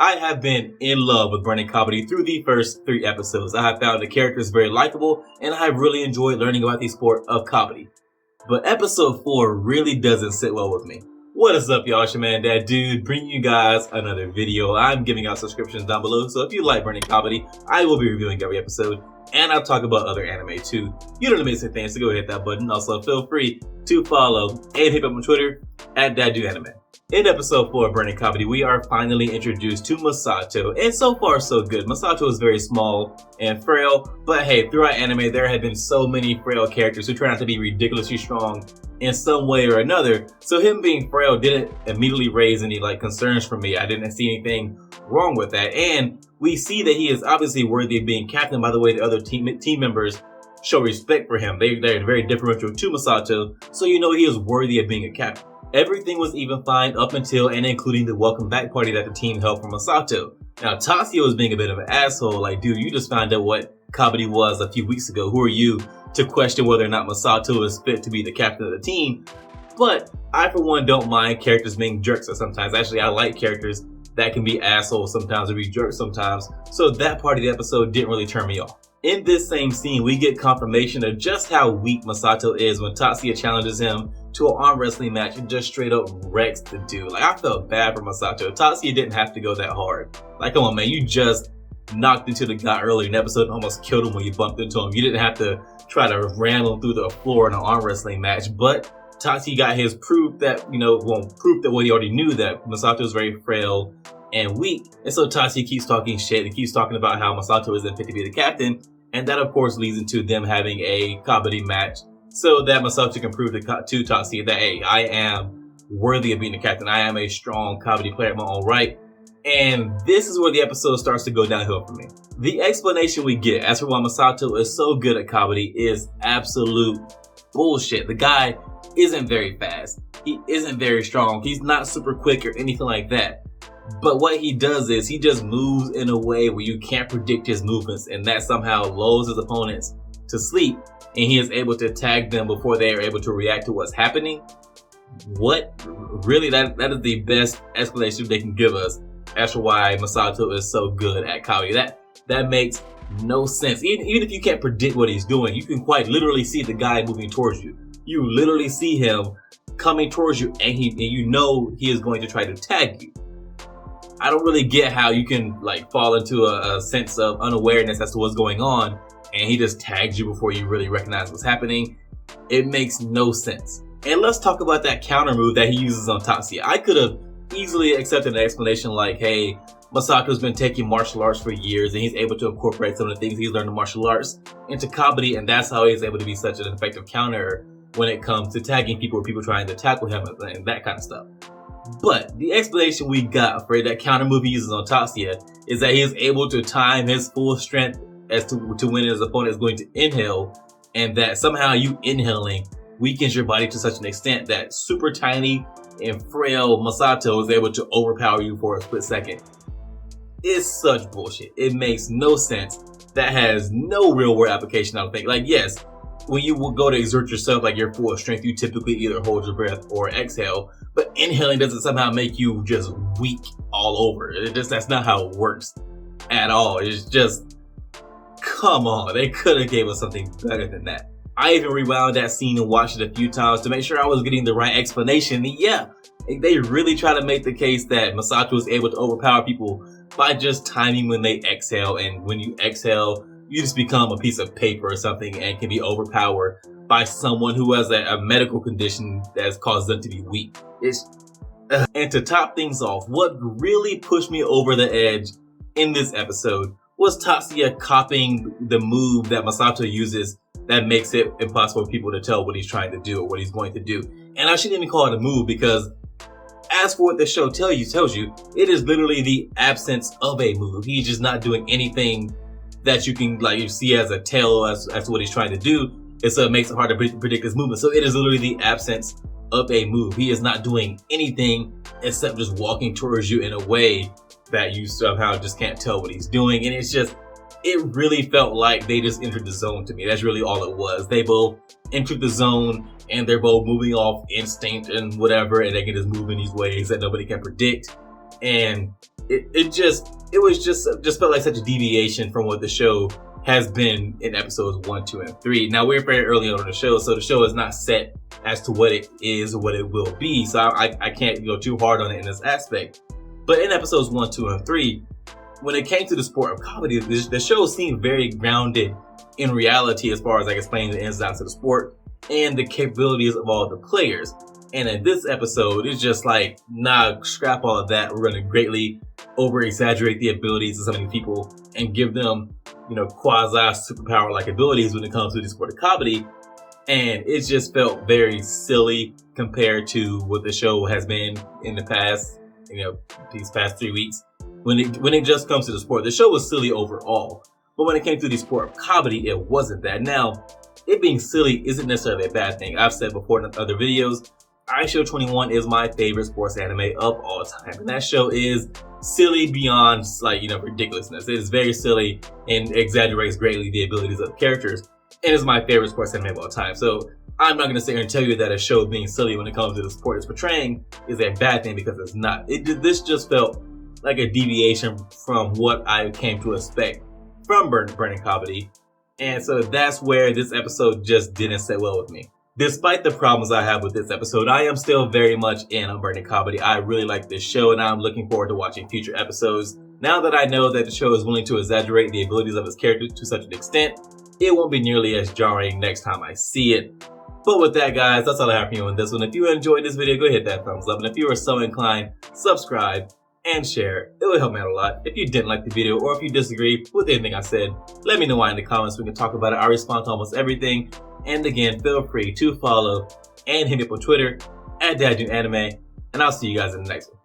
I have been in love with Burning Kabaddi through the first 3 episodes. I have found the characters very likable, and I have really enjoyed learning about the sport of Kabaddi. But episode 4 really doesn't sit well with me. What is up, y'all? It's your man, That Dude, bringing you guys another video. I'm giving out subscriptions down below, so if you like Burning Kabaddi, I will be reviewing every episode, and I'll talk about other anime too. You know the basic things, so go hit that button. Also, feel free to follow and hit up on Twitter at DatDudeAnime. In episode 4 of Burning Kabaddi, we are finally introduced to Masato, and so far so good. Masato is very small and frail, but hey, throughout anime there have been so many frail characters who turn out to be ridiculously strong in some way or another, so him being frail didn't immediately raise any concerns for me. I didn't see anything wrong with that, and we see that he is obviously worthy of being captain by the way the other team members show respect for him. They're very differential to Masato, so you know he is worthy of being a captain. Everything was even fine up until and including the welcome back party that the team held for Masato. Now, Tatsuya was being a bit of an asshole, like, dude, you just found out what Kabaddi was a few weeks ago. Who are you to question whether or not Masato is fit to be the captain of the team? But I, for one, don't mind characters being jerks sometimes. Actually, I like characters that can be assholes sometimes or be jerks sometimes. So that part of the episode didn't really turn me off. In this same scene, we get confirmation of just how weak Masato is when Tatsuya challenges him to an arm wrestling match and just straight up wrecks the dude. Like, I felt bad for Masato. Tatsuya didn't have to go that hard. Like, come on, man, you just knocked into the guy earlier in the episode and almost killed him when you bumped into him. You didn't have to try to ram him through the floor in an arm wrestling match, but Tatsuya got his proof that, proof that what he already knew, that Masato is very frail and weak. And so Tatsuya keeps talking shit and keeps talking about how Masato isn't fit to be the captain, and that of course leads into them having a Kabaddi match so that Masato can prove to Tatsuya that, hey, I am worthy of being the captain. I am a strong Kabaddi player in my own right. And this is where the episode starts to go downhill for me. The explanation we get as for why Masato is so good at Kabaddi is absolute bullshit. The guy isn't very fast. He isn't very strong. He's not super quick or anything like that. But what he does is he just moves in a way where you can't predict his movements, and that somehow lulls his opponents to sleep, and he is able to tag them before they are able to react to what's happening. What? Really, that is the best explanation they can give us as to why Masato is so good at Kabaddi. That makes no sense. Even if you can't predict what he's doing, you can quite literally see the guy moving towards you. You literally see him coming towards you, and you know he is going to try to tag you. I don't really get how you can fall into a sense of unawareness as to what's going on, and he just tags you before you really recognize what's happening. It makes no sense. And let's talk about that counter move that he uses on Tatsuya. I could have easily accepted an explanation like, hey, Masato's been taking martial arts for years and he's able to incorporate some of the things he's learned in martial arts into Kabaddi, and that's how he's able to be such an effective counter when it comes to tagging people or people trying to tackle him and that kind of stuff. But the explanation we got for that counter move he uses on Tatsuya is that he is able to time his full strength as to when his opponent is going to inhale, and that somehow you inhaling weakens your body to such an extent that super tiny and frail Masato is able to overpower you for a split second. It's such bullshit. It makes no sense. That has no real world application, I don't think. Yes, when you will go to exert yourself your full strength, you typically either hold your breath or exhale, but inhaling doesn't somehow make you just weak all over. That's not how it works at all. It's just, come on, they could have gave us something better than that. I even rewound that scene and watched it a few times to make sure I was getting the right explanation. And yeah, they really try to make the case that Masato is able to overpower people by just timing when they exhale, and when you exhale, you just become a piece of paper or something and can be overpowered by someone who has a medical condition that has caused them to be weak. And to top things off, what really pushed me over the edge in this episode was Tatsuya copying the move that Masato uses that makes it impossible for people to tell what he's trying to do or what he's going to do. And I shouldn't even call it a move, because as for what the show tells you, it is literally the absence of a move. He's just not doing anything that you can you see as a tell as to what he's trying to do. And so it makes it hard to predict his movement. So it is literally the absence of a move. He is not doing anything except just walking towards you in a way that you somehow just can't tell what he's doing. And it really felt like they just entered the zone to me. That's really all it was. They both entered the zone and they're both moving off instinct and whatever, and they can just move in these ways that nobody can predict. And it was just felt like such a deviation from what the show has been in episodes 1, 2, and 3. Now, we're very early on in the show, so the show is not set as to what it is or what it will be. So I can't go too hard on it in this aspect. But in episodes 1, 2, and 3, when it came to the sport of comedy, the show seemed very grounded in reality as far as like explaining the ins and outs of the sport and the capabilities of all the players. And in this episode, it's just like, nah, scrap all of that. We're going to greatly over-exaggerate the abilities of some of these people and give them, quasi-superpower-like abilities when it comes to the sport of comedy. And it just felt very silly compared to what the show has been in the past, these past 3 weeks. When it just comes to the sport, the show was silly overall. But when it came to the sport of comedy, it wasn't that. Now, it being silly isn't necessarily a bad thing. I've said before in other videos, iShow 21 is my favorite sports anime of all time. And that show is silly beyond, ridiculousness. It is very silly and exaggerates greatly the abilities of the characters. And it's my favorite sports anime of all time. So I'm not going to sit here and tell you that a show being silly when it comes to the sport it's portraying is a bad thing, because it's not. This just felt like a deviation from what I came to expect from Burning Kabaddi. And so that's where this episode just didn't sit well with me. Despite the problems I have with this episode, I am still very much in on Burning Kabaddi. I really like this show, and I'm looking forward to watching future episodes. Now that I know that the show is willing to exaggerate the abilities of its characters to such an extent, it won't be nearly as jarring next time I see it. But with that, guys, that's all I have for you on this one. If you enjoyed this video, go hit that thumbs up. And if you are so inclined, subscribe and share. It would help me out a lot. If you didn't like the video or if you disagree with anything I said, let me know why in the comments. We can talk about it. I respond to almost everything. And again, feel free to follow and hit me up on Twitter @DadDoAnime. And I'll see you guys in the next one.